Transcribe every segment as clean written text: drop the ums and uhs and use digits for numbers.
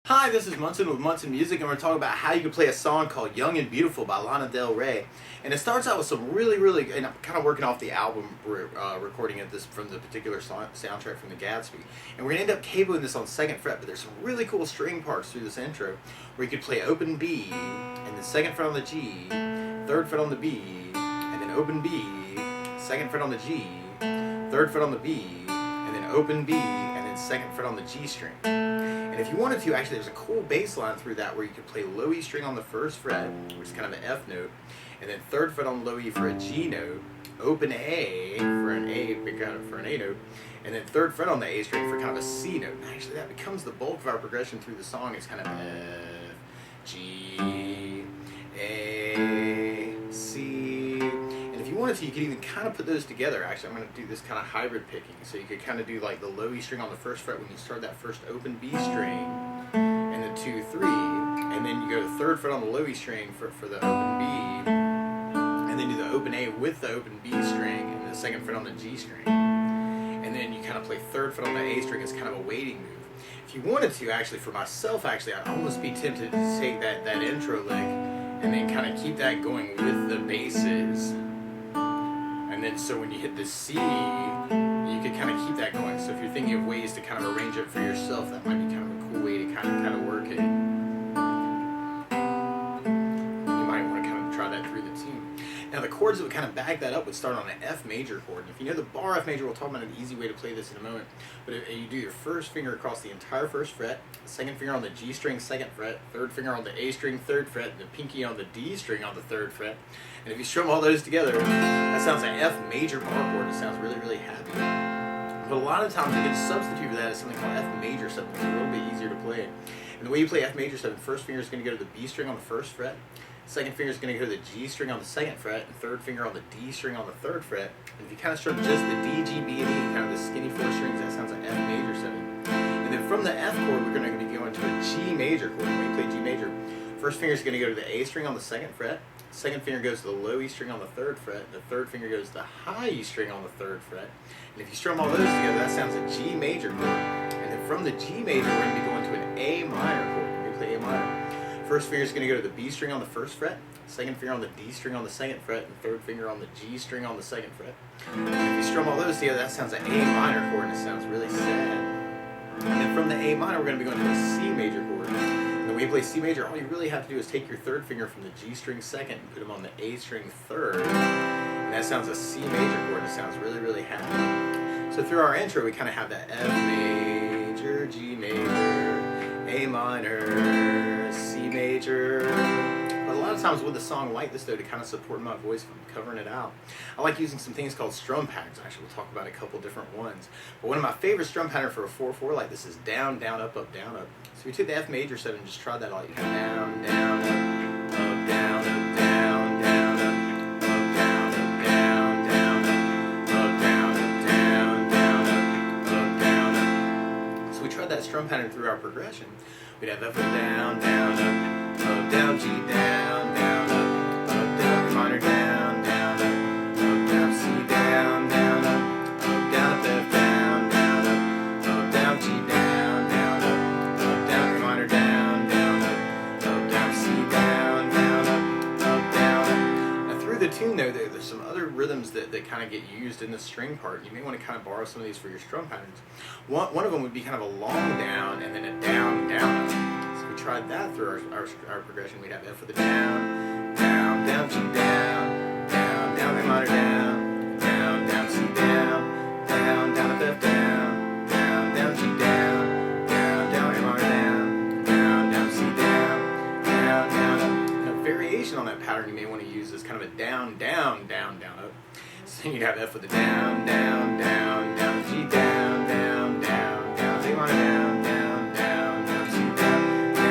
Hi, this is Munson with Munson Music, and we're talking about how you can play a song called Young and Beautiful by Lana Del Rey. And it starts out with some really, and I'm kind of working off the album recording of this from the particular soundtrack from the Gatsby. And we're going to end up capoing this on 2nd fret, but there's some really cool string parts through this intro where you could play open B, and then 2nd fret on the G, 3rd fret on the B, and then open B, 2nd fret on the G, 3rd fret on the B, and then open B, and then 2nd fret on the G string. And if you wanted to, actually, there's a cool bass line through that where you could play low E string on the 1st fret, which is kind of an F note, and then 3rd fret on low E for a G note, open A for an A note, and then 3rd fret on the A string for kind of a C note. And actually, that becomes the bulk of our progression through the song. It's kind of F, G, A, C. And if you wanted to, you could even kind of put those together. Actually, I'm going to do this kind of hybrid picking. So you could kind of do like the low E string on the 1st fret when you start that first open B string, and the 2, 3, and then you go to the 3rd fret on the low E string for the open B, and then do the open A with the open B string, and the 2nd fret on the G string. And then you kind of play 3rd fret on the A string as kind of a waiting move. If you wanted to, actually, for myself, actually, I'd almost be tempted to take that intro lick and then kind of keep that going with the basses. And then so when you hit the C, you could kind of keep that going. So if you're thinking of ways to kind of arrange it for yourself, that might be kind of a cool way to kind of work it. You might want to kind of try that through the tune. Now the chords that would kind of back that up would start on an F major chord. And if you know the bar F major, we'll talk about an easy way to play this in a moment. But if you do your 1st finger across the entire 1st fret, 2nd finger on the G string 2nd fret, 3rd finger on the A string 3rd fret, and the pinky on the D string on the 3rd fret. And if you strum all those together, that sounds like F major bar chord. It sounds really happy. But a lot of times a good substitute for that is something called F major 7. It's a little bit easier to play. And the way you play F major 7, 1st finger is going to go to the B string on the 1st fret, 2nd finger is going to go to the G string on the 2nd fret, and 3rd finger on the D string on the 3rd fret. And if you kind of strum just the D, G, B, and E, kind of the skinny 4 strings, that sounds like F major 7. And then from the F chord, we're going to be going to a G major chord. When we play G major, 1st finger is going to go to the A string on the 2nd fret, 2nd finger goes to the low E string on the 3rd fret, the 3rd finger goes to the high E string on the 3rd fret. And if you strum all those together, that sounds a G major chord. And then from the G major, we're going to be going to an A minor chord. We're going to play A minor. 1st finger is going to go to the B string on the 1st fret, 2nd finger on the D string on the 2nd fret, and 3rd finger on the G string on the 2nd fret. And if you strum all those together, that sounds like A minor chord, and it sounds really sad. And then from the A minor, we're going to be going to a C major chord. And when you play C major, all you really have to do is take your 3rd finger from the G string 2nd and put them on the A string 3rd. And that sounds a C major chord. It sounds really happy. So through our intro, we kind of have that F major, G major, A minor, C major. But a lot of times with a song like this, though, to kind of support my voice from covering it out, I like using some things called strum patterns. Actually, we'll talk about a couple different ones. But one of my favorite strum patterns for a 4/4 like this is down, down, up, up, down, up. So we took the F major 7 and just tried that out. You kind of down, down, up, up, down, up, down, down, up, up, down, up, down, down, up, down, up, down, down, up, down, up. So we tried that strum pattern through our progression. We'd have F down, down, up, down, G down, down, up, down, minor down, down, up, down, C down, down, up, down, F down, down, up, down, G down, down, up, down, minor down, down, up, down, C down, down, up, down. Now through the tune though, there's some other rhythms that kind of get used in the string part. You may want to kind of borrow some of these for your strum patterns. One of them would be kind of a long down and then a down, down up. So we tried that through our progression. We'd have F for the down, down, down, G down, down, down, A minor down, down, down, C down, down, down, F down, down, down, G down, down, down, A minor down, down, down, C down, down, down, up. And a variation on that pattern you may want to use is kind of a down, down, down, down, up. So you'd have F for the down, down, down, down, G down, down, down, down, A minor down, down, down, down, C down,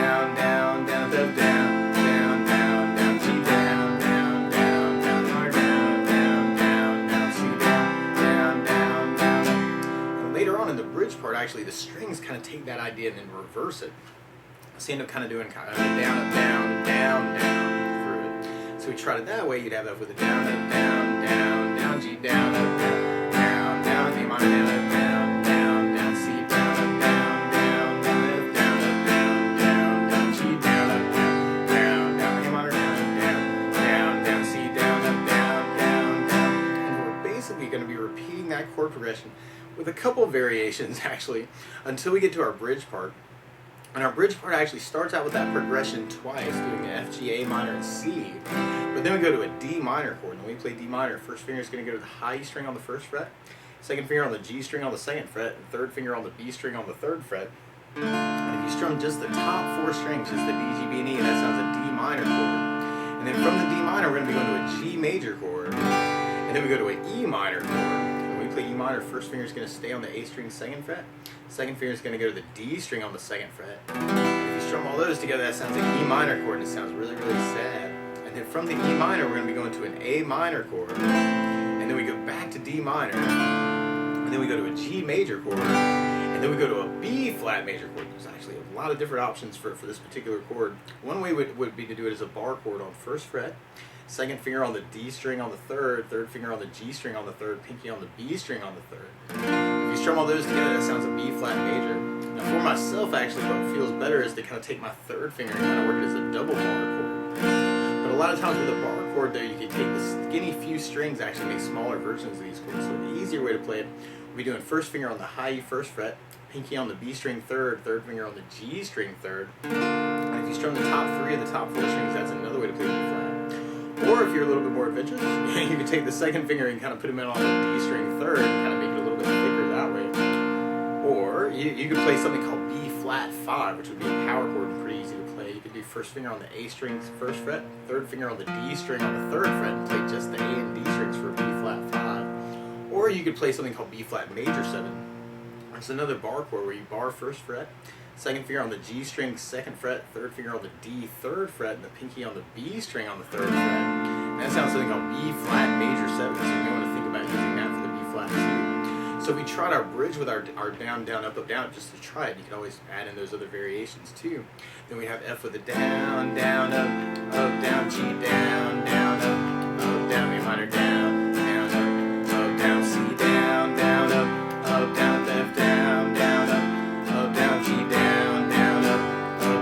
down, down, down, F down, down, down, down, G down, down, down, down, A minor down, down, down, down, C down, down, down, down. And later on in the bridge part, actually, the strings kind of take that idea and then reverse it. So you end up kind of doing kind of down, up, down, down, down through it. So we tried it that way. You'd have F with a down, up, down, down, down, G down, up, down, down, down, A minor down, up, down, down, down, C down, up, down, down, down, F down, up, down, down. chord progression with a couple variations actually, until we get to our bridge part. And our bridge part actually starts out with that progression twice, doing an F, G, A minor, and C. But then we go to a D minor chord. And when we play D minor, first finger is going to go to the high E string on the first fret, second finger on the G string on the second fret, and third finger on the B string on the third fret. And if you strum just the top 4 strings, just the D, G, B, and E, that sounds a D minor chord. And then from the D minor, we're going to be going to a G major chord. And then we go to an E minor chord. And when we play E minor, first finger is going to stay on the A string second fret. Second finger is going to go to the D string on the second fret. And if you strum all those together, that sounds like an E minor chord, and it sounds really, really sad. And then from the E minor, we're going to be going to an A minor chord. And then we go back to D minor. And then we go to a G major chord. And then we go to a B flat major chord. There's actually a lot of different options for this particular chord. One way would be to do it as a bar chord on first fret. Second finger on the D string on the third finger on the G string on the third, pinky on the B string on the third. If you strum all those together, that sounds a B flat major. Now for myself, actually, what feels better is to kind of take my third finger and kind of work it as a double bar chord. But a lot of times with a bar chord, though, you can take the skinny few strings, actually make smaller versions of these chords. So the easier way to play it would be doing first finger on the high E first fret, pinky on the B string third finger on the G string third. And if you strum the top 3 of the top 4 strings, that's another way to play B flat. Or if you're a little bit more adventurous, you can take the second finger and kind of put them in on the D string third and kind of make it a little bit thicker that way. Or you could play something called B flat 5, which would be a power chord and pretty easy to play. You could do first finger on the A string first fret, third finger on the D string on the third fret, and play just the A and D strings for B flat 5. Or you could play something called B flat major 7. It's another bar chord where you bar first fret, second finger on the G string second fret, third finger on the D third fret, and the pinky on the B string on the third fret. And that sounds something called B flat major 7, so you may want to think about using that for the B flat too. So if we tried our bridge with our down, down, up, down, just to try it, you can always add in those other variations too. Then we have F with a down, down, up, down, G, down, down, up, down, A minor, down, down, up, down, C, down, down, up, down, F, down, down, up, down, G, down, down, up,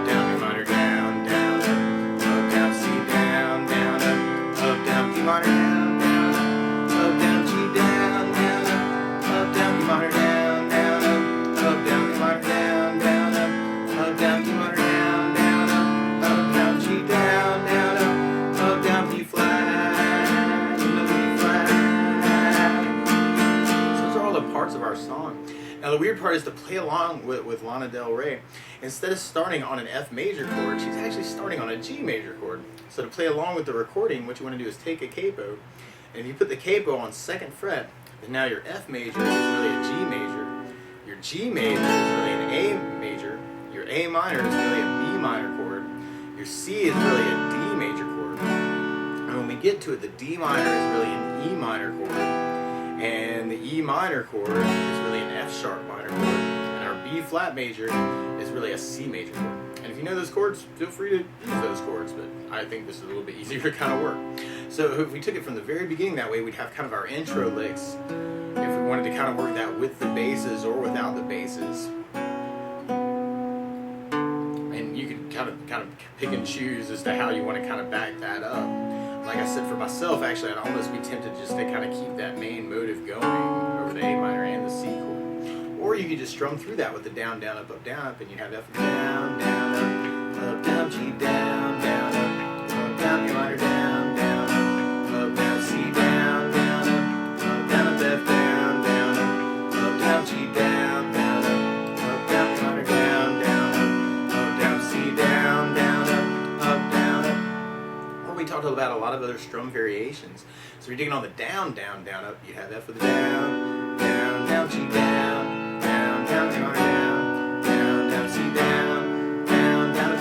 down, A minor, down, down, up, down, C, down, down, up, down, D minor, down, down, down, G, down, down, down, E minor, down, down, down, E minor, down, down, down, D minor, down, down, down, G, down, down, down, B flat, B flat. So those are all the parts of our song. Now the weird part is to play along with Lana Del Rey. Instead of starting on an F major chord, she's actually starting on a G major chord. So to play along with the recording, what you want to do is take a capo, and if you put the capo on second fret, then now your F major is really a G major, your G major is really an A major, your A minor is really a B minor chord, your C is really a D major chord, and when we get to it, the D minor is really an E minor chord, and the E minor chord is really an F sharp minor chord, and our B flat major is really a C major chord. And if you know those chords, feel free to use those chords, but I think this is a little bit easier to kind of work. So if we took it from the very beginning that way, we'd have kind of our intro licks. If we wanted to kind of work that with the basses or without the basses. And you can kind of pick and choose as to how you want to kind of back that up. Like I said, for myself, actually, I'd almost be tempted just to kind of keep that main motive going over the A minor and the C chord. Or you could just strum through that with the down, down, up, and you'd have F down, down, up, down, G, down, down, up, down, A minor, down, down, down, C, down, down, down, F, down, down, G, down, down, A minor, down, down, C, down, down. Or we talked about a lot of other strum variations. So if you're digging on the down, down, up, you have F with the down, down, G, down, down, A minor, down, C, down, F, down,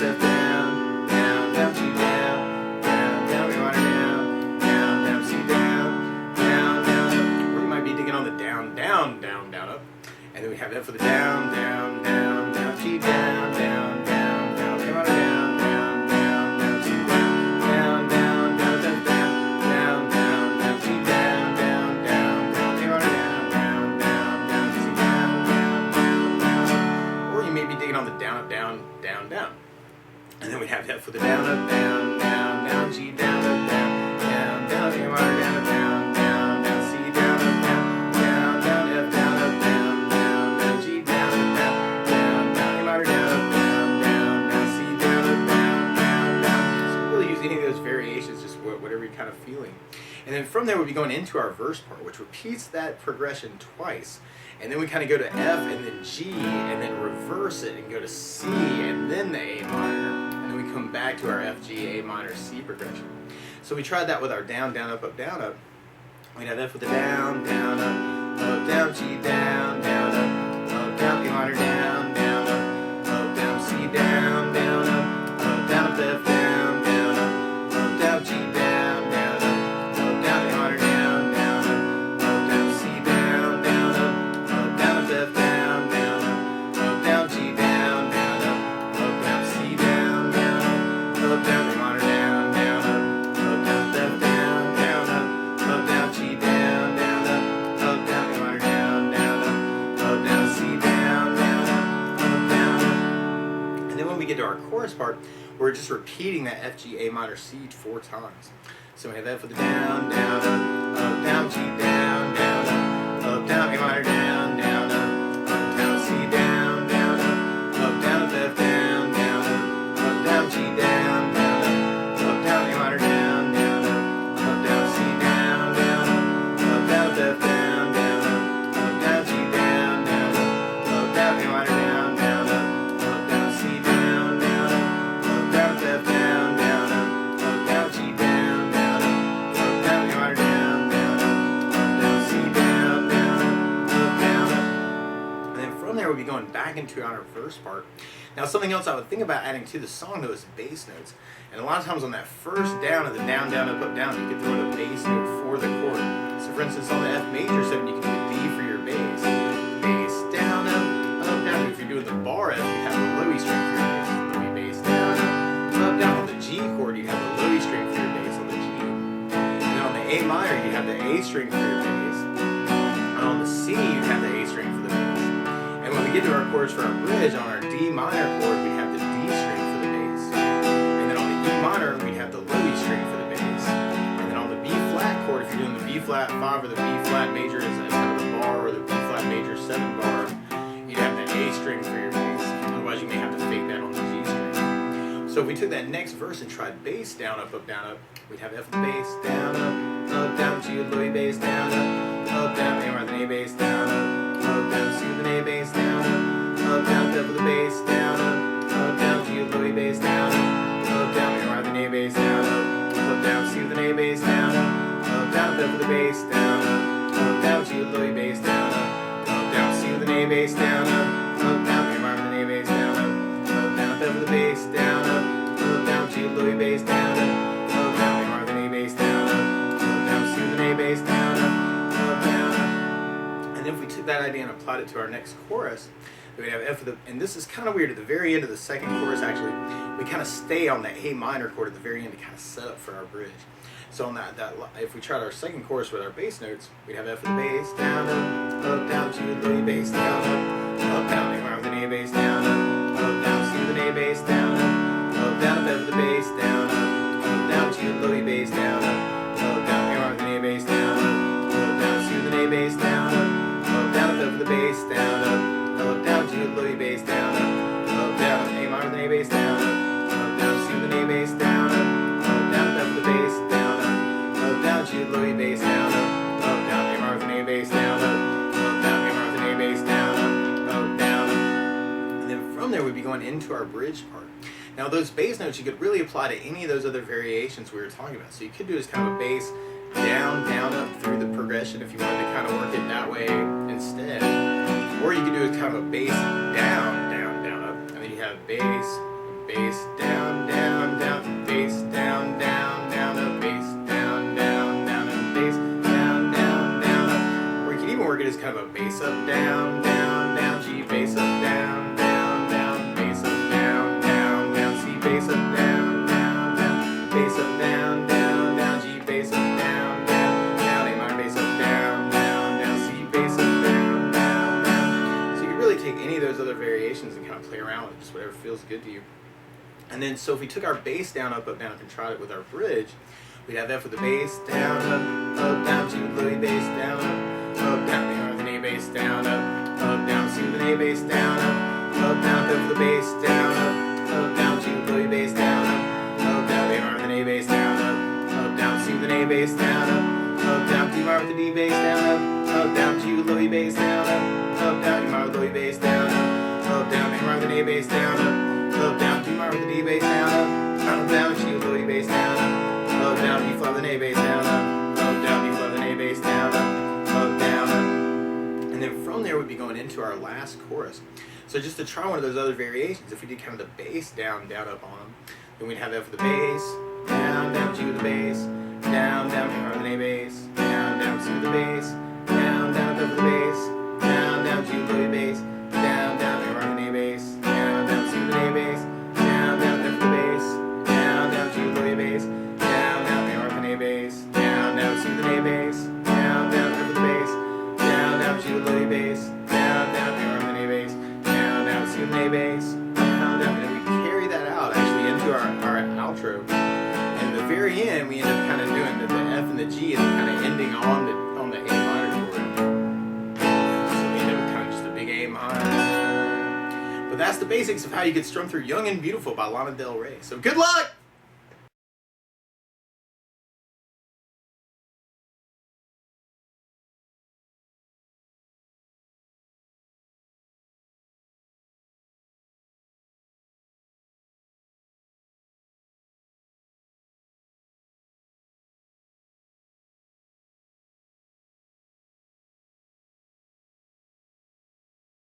G, down, A minor, down, C, down, up. Or you might be digging on the down, up, and then we have F for the down, G, down, A minor, down, C, down, F, down, G, down, A minor, down, C, down. Or you may be digging on the down, up, down. And then we have F for the down, up, down, G, down, up, down, A minor, down, C, down, up, down, F, from there we'll be going into our verse part, which repeats that progression twice. And then we kind of go to F and then G and then reverse it and go to C and then the A minor. And then we come back to our F, G, A minor, C progression. So we tried that with our down, down, up, down, up. We'd have F with the down, down, up, down, G, down, down, up, down, A minor, down, down, up, down, C, down, down, up, down, up, F, down, down, up, down, G, down, down, up, down, A minor, down, down, up, down, C, down, down, up, down, up, F, down, down, up, down, G, down, down, up, down, C, down, down, up, down, A minor, down, down, up, down, F, down, down, up, down, G, down, down, up, down, A minor, down, down, up, down, C, down, down, down. And then when we get to our chorus part, we're just repeating that F, G, A minor, C 4 times. So we have F with the down, down, up, down, G, down, down, up, down, A minor, down, down, up, down, C, down, down, up, down, F, down, down, up, down, G, down, down, up, down, A minor, down, down, up, down, C, down, down, up, down, F, down, down, up, down, G, down, down, up, down, A minor, down, down, up, down, C, down, down, up, down, F, down, down, up, down, G, down, down, up, down, A minor, down, down, up, down, C, down, down, up, down. And then from there we'll be going back into our verse part. Now something else I would think about adding to the song though is bass notes. And a lot of times on that first down of the down, down, up, down, you could throw in a bass note for the chord. So for instance on the F major 7 you can do a D for your bass. Bass, down, up, down. If you're doing the bar F, you have a low E string for your bass. Low E bass, down, up, down. On the G chord you have a low E string for your bass on the G. And then on the A minor you have the A string for your bass. And on the C you have the A string for the bass. And when we get to our chords for our bridge, on our D minor chord we have the D string for the bass. And then on the E minor we have the low E string for the bass. And then on the B flat chord, if you're doing the B flat 5 or the B flat major as kind of a bar or the B flat major 7 bar, you'd have the A string for your bass. Otherwise you may have to fake that on the G string. So if we took that next verse and tried bass down, up, down, up, we'd have F with the bass, down, up, down, G with low E bass, down, up, down, A minor with an A bass, down, down, C with an A bass, down, down, F with the bass, down, down, G with low E bass, down, down, A minor with an A bass, down, down, C with an A bass, down, down, F with the bass, down, down, G with low E bass, down, down, C with an A bass, down, down, A minor with an A bass, down, down, F with the bass, down, down, G with low E bass, down, down, A minor with an A bass, down, down, C with an A bass, down, down. And then if we took that idea and applied it to our next chorus, we'd have F with the, and this is kind of weird, at the very end of the second chorus actually, we kind of stay on the A minor chord at the very end to kind of set up for our bridge. So on that if we tried our second chorus with our bass notes, we'd have F with the bass, down, up, down, G with low E bass, down, down, A minor with an A bass, down, down, C with an A bass, down, down, F with the bass, down, down, G with low E bass, down, down, A minor with an A bass, down, down, C with an A bass, down, down, F with the bass, down, down, G with low E bass, down, down, A minor with an A bass, down, down, C with an A bass, down, down, F with the bass, down, down, G with low E bass, down, down, A minor with an A bass, down, down, A minor with an A bass, down, down. And then from there we'd be going into our bridge part. Now those bass notes you could really apply to any of those other variations we were talking about. So you could do as kind of a bass down, down, up through the progression if you wanted to kind of work it that way instead. Or you could do it kind of a bass down, down, down, up. And then you have bass, bass, down, down, down, bass, down, down, down, up, bass, down, down, down, up, bass, down, down, down, up. Or you can even work it as kind of a bass up, down, down, down, G, bass up, down, down, down, bass up, down, down, down, C, bass up, down, down, down, bass up, down, down, down, G, bass up, down, down, down, A minor, bass up, down, down, down, C, bass up, down, down, down. So you can really take any of those other variations and kind of play around with it, just whatever feels good to you. And then, so if we took our bass down, up, down, up, and tried it with our bridge, we'd have F with the bass, down, up, down, G with low E bass, down, down, A minor with an A bass, down, down, C with an A bass, down, down, F with the bass, down, down, G with low E bass, down, down, A minor with an A bass, down, down, C with an A bass, down, down, D minor with the D bass, down, up, down, G with low E bass, down, up, down, E minor with low E bass, down, up, down, A minor with the A bass, down, up, down, D minor with the D bass, down, up, down, G with low E bass, down, up, down, E flat with an A bass, down, up, down, E flat with an A bass, down, up, down, and then from there we'd be going into our last chorus. So just to try one of those other variations, if we did kind of the bass down, down, up on them, then we'd have F with the bass, down, G with the bass, down, A minor with an A bass, down, C with the bass, down, F with the bass, down, G with the bass, down, A minor with an A bass, down, C with the A bass, down, F with the bass, down, G with the bass, down, A minor with an A bass, down, C with the A bass, down, F with the bass, down, G with the bass, down, A minor with an A bass, down, C with the A bass, down, and we carry that out actually into our outro. And at the very end, we end up kind of doing the F and the G and kind of ending on the A minor chord. So we end up with kind of just a big A minor. But that's the basics of how you get strummed through Young and Beautiful by Lana Del Rey. So good luck!